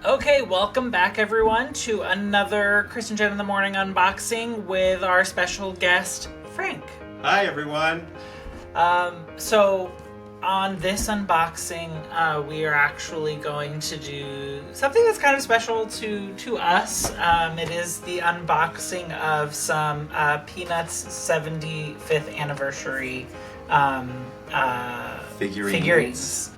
Okay, welcome back everyone to another Chris and Jen in the Morning unboxing with our special guest, Frank. Hi everyone. So on this unboxing, we are actually going to do something that's kind of special to us. It is the unboxing of some Peanuts 75th anniversary Figurines. figurines.